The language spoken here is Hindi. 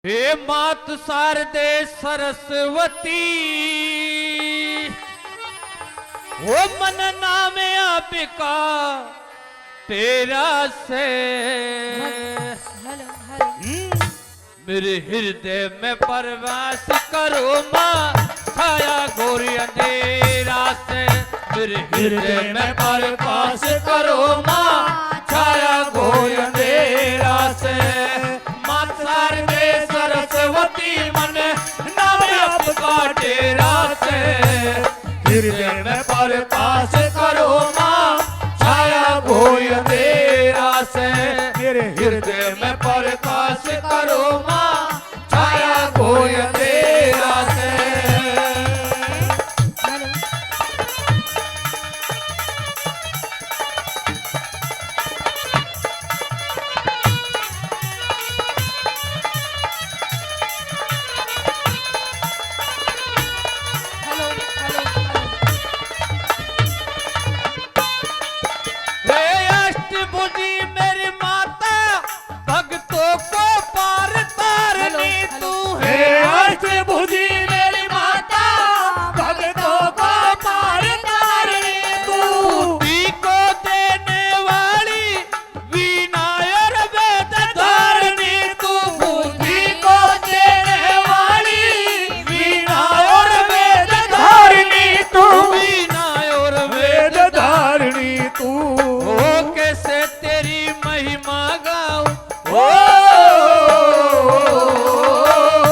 हे मात शारदे सरस्वती वो मन नाम अबिका तेरा से मेरे हृदय में प्रवास करो माँ छाया घोर अंधेरा से मेरे हृदय में प्रवास करो माँ छाया घोर अंधेरा से